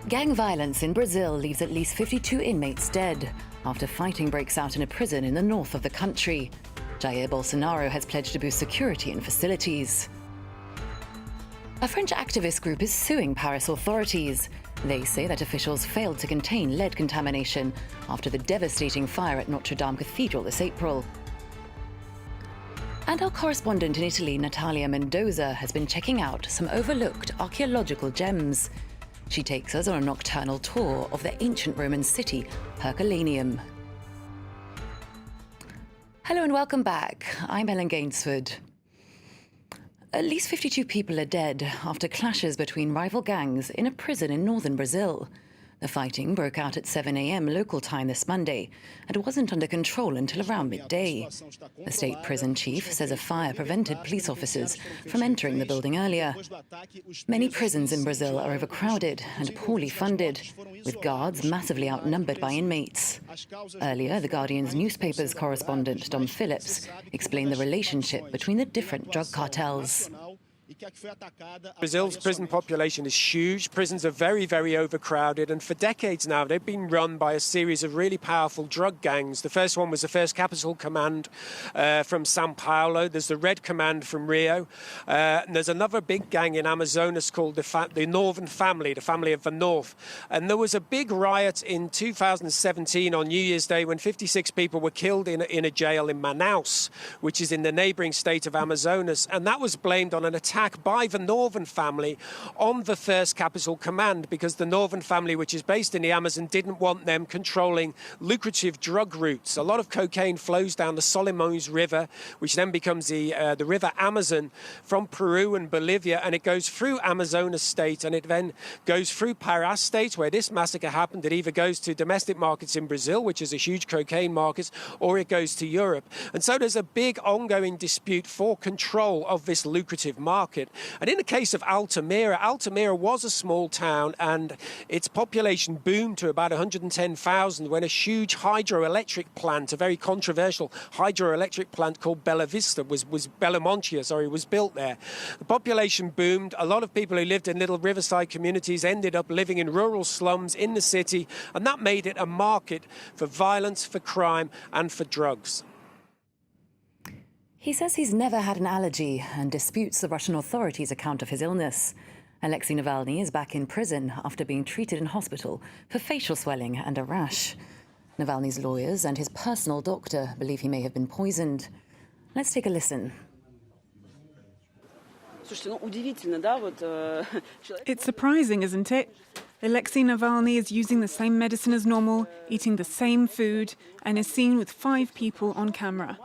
Gang violence in Brazil leaves at least 52 inmates dead after fighting breaks out in a prison in the north of the country. Jair Bolsonaro has pledged to boost security in facilities. A French activist group is suing Paris authorities. They say that officials failed to contain lead contamination after the devastating fire at Notre Dame Cathedral this April. And our correspondent in Italy, Natalia Mendoza, has been checking out some overlooked archaeological gems. She takes us on a nocturnal tour of the ancient Roman city, Herculaneum. Hello and welcome back. I'm Ellen Gainsford. At least 52 people are dead after clashes between rival gangs in a prison in northern Brazil. The fighting broke out at 7 a.m. local time this Monday and wasn't under control until around midday. The state prison chief says a fire prevented police officers from entering the building earlier. Many prisons in Brazil are overcrowded and poorly funded, with guards massively outnumbered by inmates. Earlier, The Guardian's newspaper's correspondent, Dom Phillips, explained the relationship between the different drug cartels. Brazil's prison population is huge. Prisons are very, very overcrowded, and for decades now they've been run by a series of really powerful drug gangs. The first one was the First Capital Command from Sao Paulo. There's the Red Command from Rio. And there's another big gang in Amazonas called the Northern Family, the family of the North. And there was a big riot in 2017 on New Year's Day when 56 people were killed in a jail in Manaus, which is in the neighboring state of Amazonas. And that was blamed on an attack by the Northern Family on the First Capital Command, because the Northern Family, which is based in the Amazon, didn't want them controlling lucrative drug routes. A lot of cocaine flows down the Solimões River, which then becomes the River Amazon from Peru and Bolivia, and it goes through Amazonas state, and it then goes through Pará state, where this massacre happened. It either goes to domestic markets in Brazil, which is a huge cocaine market, or it goes to Europe. And so there's a big ongoing dispute for control of this lucrative market. And in the case of Altamira was a small town, and its population boomed to about 110,000 when a huge hydroelectric plant, a very controversial hydroelectric plant called Bela Monte, was built there. The population boomed. A lot of people who lived in little riverside communities ended up living in rural slums in the city, and that made it a market for violence, for crime, and for drugs. He says he's never had an allergy and disputes the Russian authorities' account of his illness. Alexei Navalny is back in prison after being treated in hospital for facial swelling and a rash. Navalny's lawyers and his personal doctor believe he may have been poisoned. Let's take a listen. It's surprising, isn't it? Alexei Navalny is using the same medicine as normal, eating the same food, and is seen with 5 people on camera.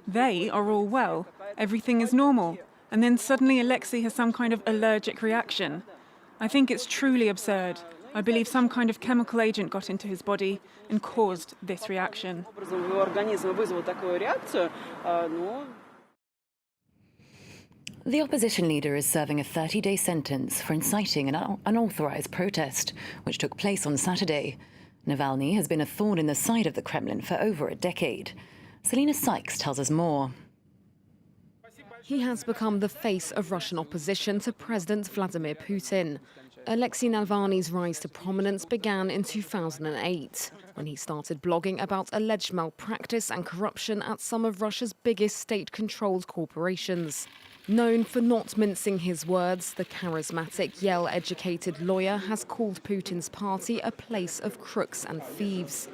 They are all well, everything is normal, and then suddenly Alexei has some kind of allergic reaction. I think it's truly absurd. I believe some kind of chemical agent got into his body and caused this reaction. The opposition leader is serving a 30-day sentence for inciting an unauthorized protest, which took place on Saturday. Navalny has been a thorn in the side of the Kremlin for over a decade. Selena Sykes tells us more. He has become the face of Russian opposition to President Vladimir Putin. Alexei Navalny's rise to prominence began in 2008, when he started blogging about alleged malpractice and corruption at some of Russia's biggest state-controlled corporations. Known for not mincing his words, the charismatic Yale-educated lawyer has called Putin's party a place of crooks and thieves.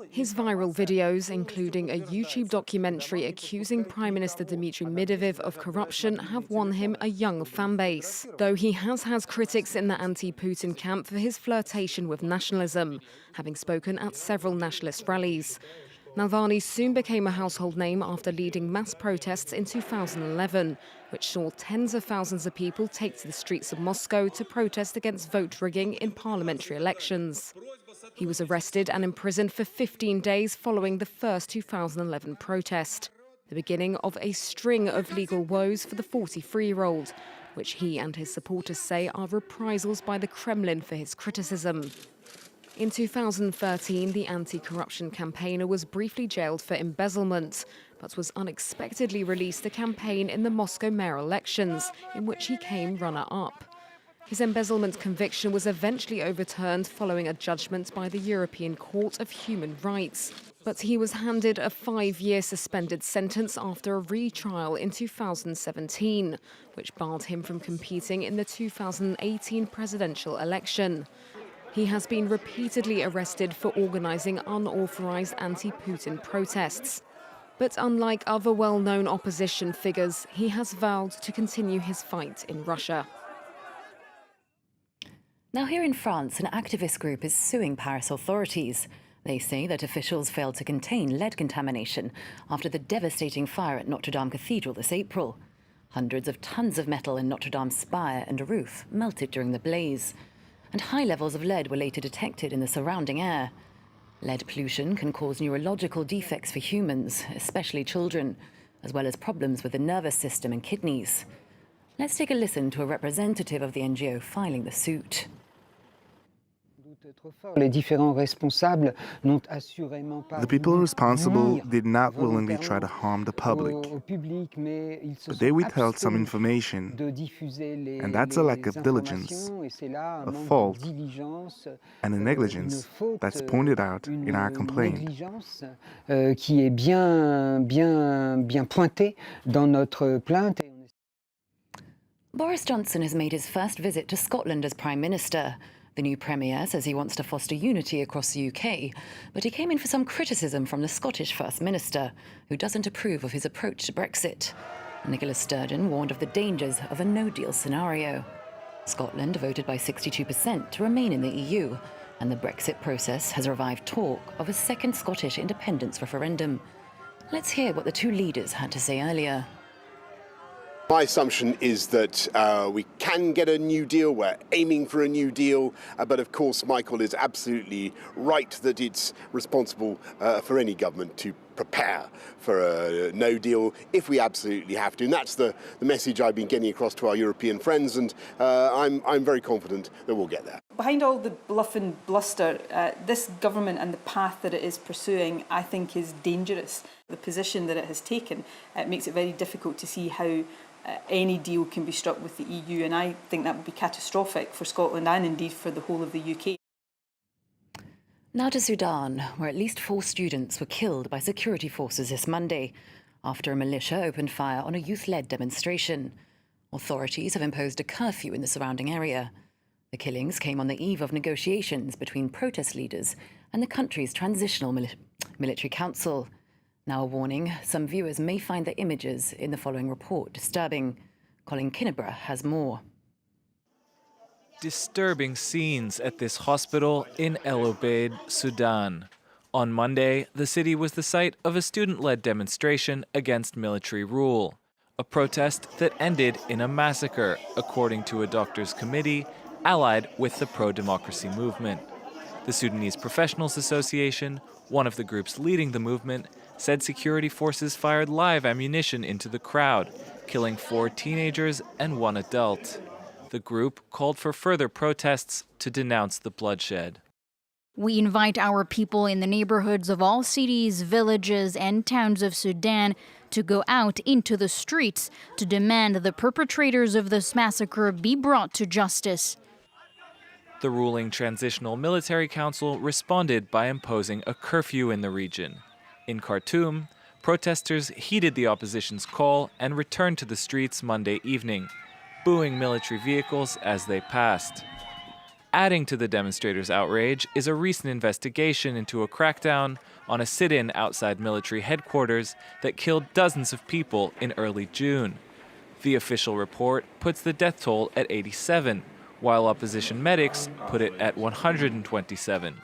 His viral videos, including a YouTube documentary accusing Prime Minister Dmitry Medvedev of corruption, have won him a young fan base, though he has critics in the anti-Putin camp for his flirtation with nationalism, having spoken at several nationalist rallies. Navalny soon became a household name after leading mass protests in 2011, which saw tens of thousands of people take to the streets of Moscow to protest against vote rigging in parliamentary elections. He was arrested and imprisoned for 15 days following the first 2011 protest, the beginning of a string of legal woes for the 43-year-old, which he and his supporters say are reprisals by the Kremlin for his criticism. In 2013, the anti-corruption campaigner was briefly jailed for embezzlement, but was unexpectedly released to campaign in the Moscow mayor elections, in which he came runner-up. His embezzlement conviction was eventually overturned following a judgment by the European Court of Human Rights. But he was handed a 5-year suspended sentence after a retrial in 2017, which barred him from competing in the 2018 presidential election. He has been repeatedly arrested for organising unauthorised anti-Putin protests. But unlike other well-known opposition figures, he has vowed to continue his fight in Russia. Now, here in France, an activist group is suing Paris authorities. They say that officials failed to contain lead contamination after the devastating fire at Notre Dame Cathedral this April. Hundreds of tons of metal in Notre Dame's spire and roof melted during the blaze, and high levels of lead were later detected in the surrounding air. Lead pollution can cause neurological defects for humans, especially children, as well as problems with the nervous system and kidneys. Let's take a listen to a representative of the NGO filing the suit. The people responsible did not willingly try to harm the public, but they withheld some information, and that's a lack of diligence, a fault, and a negligence that's pointed out in our complaint. Boris Johnson has made his first visit to Scotland as Prime Minister. The new Premier says he wants to foster unity across the UK, but he came in for some criticism from the Scottish First Minister, who doesn't approve of his approach to Brexit. Nicola Sturgeon warned of the dangers of a no-deal scenario. Scotland voted by 62% to remain in the EU, and the Brexit process has revived talk of a second Scottish independence referendum. Let's hear what the two leaders had to say earlier. My assumption is that we can get a new deal. We're aiming for a new deal. But of course, Michael is absolutely right that it's responsible for any government to prepare for a no deal if we absolutely have to. And that's the message I've been getting across to our European friends. And I'm very confident that we'll get there. Behind all the bluff and bluster, this government and the path that it is pursuing, I think, is dangerous. The position that it has taken makes it very difficult to see how any deal can be struck with the EU, and I think that would be catastrophic for Scotland and indeed for the whole of the UK. Now to Sudan, where at least 4 students were killed by security forces this Monday after a militia opened fire on a youth-led demonstration. Authorities have imposed a curfew in the surrounding area. The killings came on the eve of negotiations between protest leaders and the country's transitional military council. Now a warning, some viewers may find the images in the following report disturbing. Colin Kinneborough has more. Disturbing scenes at this hospital in El Obeid, Sudan. On Monday, the city was the site of a student-led demonstration against military rule, a protest that ended in a massacre, according to a doctors' committee allied with the pro-democracy movement. The Sudanese Professionals Association, one of the groups leading the movement, said security forces fired live ammunition into the crowd, killing 4 teenagers and 1 adult. The group called for further protests to denounce the bloodshed. We invite our people in the neighborhoods of all cities, villages, and towns of Sudan to go out into the streets to demand the perpetrators of this massacre be brought to justice. The ruling Transitional Military Council responded by imposing a curfew in the region. In Khartoum, protesters heeded the opposition's call and returned to the streets Monday evening, booing military vehicles as they passed. Adding to the demonstrators' outrage is a recent investigation into a crackdown on a sit-in outside military headquarters that killed dozens of people in early June. The official report puts the death toll at 87, while opposition medics put it at 127.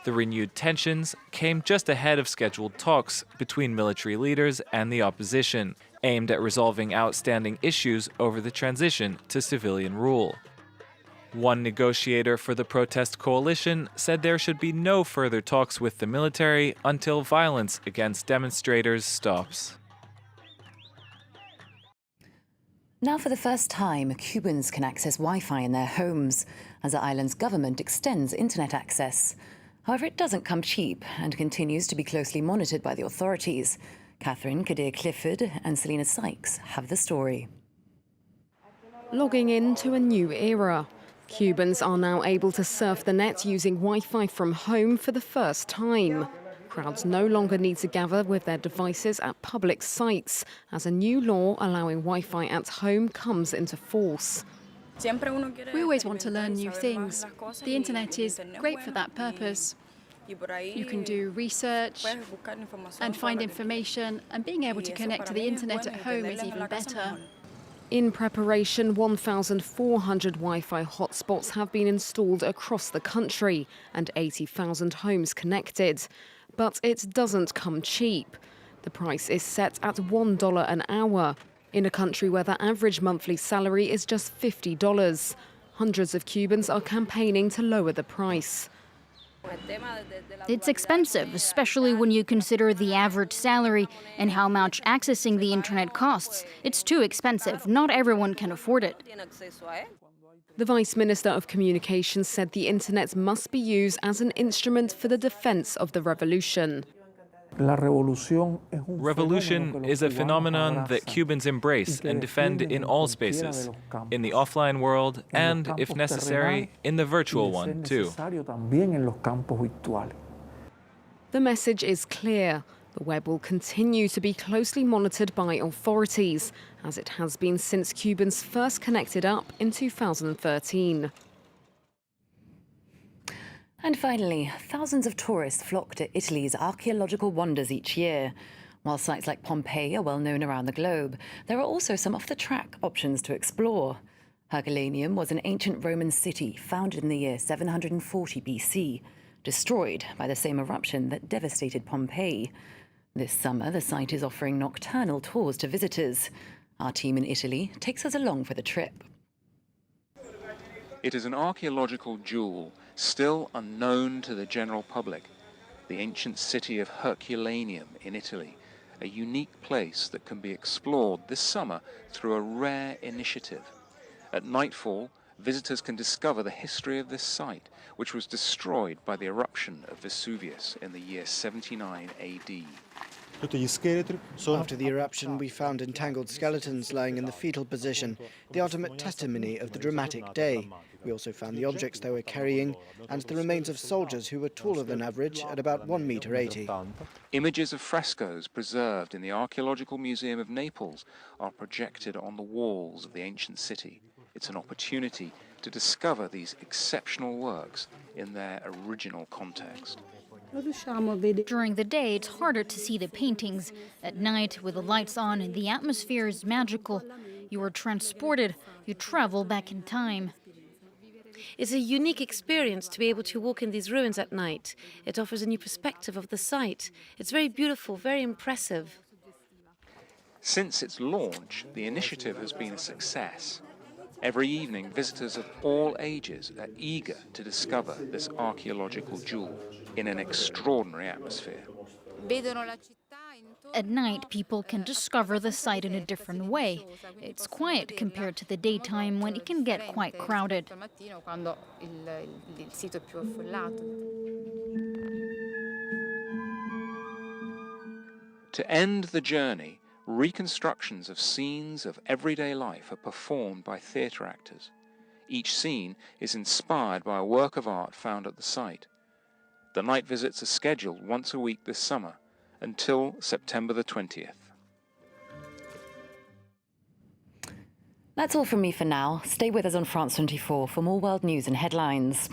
The renewed tensions came just ahead of scheduled talks between military leaders and the opposition, aimed at resolving outstanding issues over the transition to civilian rule. One negotiator for the protest coalition said there should be no further talks with the military until violence against demonstrators stops. Now for the first time, Cubans can access Wi-Fi in their homes as the island's government extends internet access. However, it doesn't come cheap and continues to be closely monitored by the authorities. Catherine Kadir-Clifford and Selena Sykes have the story. Logging into a new era. Cubans are now able to surf the net using Wi-Fi from home for the first time. Crowds no longer need to gather with their devices at public sites, as a new law allowing Wi-Fi at home comes into force. We always want to learn new things. The internet is great for that purpose. You can do research and find information, and being able to connect to the internet at home is even better. In preparation, 1,400 Wi-Fi hotspots have been installed across the country and 80,000 homes connected. But it doesn't come cheap. The price is set at $1 an hour, in a country where the average monthly salary is just $50. Hundreds of Cubans are campaigning to lower the price. It's expensive, especially when you consider the average salary and how much accessing the internet costs. It's too expensive. Not everyone can afford it. The Vice Minister of Communications said the internet must be used as an instrument for the defense of the revolution. Revolution is a phenomenon that Cubans embrace and defend in all spaces, in the offline world and, if necessary, in the virtual one too. The message is clear. The web will continue to be closely monitored by authorities, as it has been since Cubans first connected up in 2013. And finally, thousands of tourists flock to Italy's archaeological wonders each year. While sites like Pompeii are well known around the globe, there are also some off-the-track options to explore. Herculaneum was an ancient Roman city founded in the year 740 BC, destroyed by the same eruption that devastated Pompeii. This summer, the site is offering nocturnal tours to visitors. Our team in Italy takes us along for the trip. It is an archaeological jewel still unknown to the general public, the ancient city of Herculaneum in Italy, a unique place that can be explored this summer through a rare initiative. At nightfall, visitors can discover the history of this site, which was destroyed by the eruption of Vesuvius in the year 79 AD. After the eruption, we found entangled skeletons lying in the fetal position, the ultimate testimony of the dramatic day. We also found the objects they were carrying and the remains of soldiers who were taller than average at about 1.80 meters. Images of frescoes preserved in the Archaeological Museum of Naples are projected on the walls of the ancient city. It's an opportunity to discover these exceptional works in their original context. During the day, it's harder to see the paintings. At night, with the lights on, the atmosphere is magical. You are transported, you travel back in time. It's a unique experience to be able to walk in these ruins at night. It offers a new perspective of the site. It's very beautiful, very impressive. Since its launch, the initiative has been a success. Every evening, visitors of all ages are eager to discover this archaeological jewel in an extraordinary atmosphere. At night, people can discover the site in a different way. It's quiet compared to the daytime when it can get quite crowded. To end the journey, reconstructions of scenes of everyday life are performed by theatre actors. Each scene is inspired by a work of art found at the site. The night visits are scheduled once a week this summer until September the 20th. That's all from me for now. Stay with us on France 24 for more world news and headlines.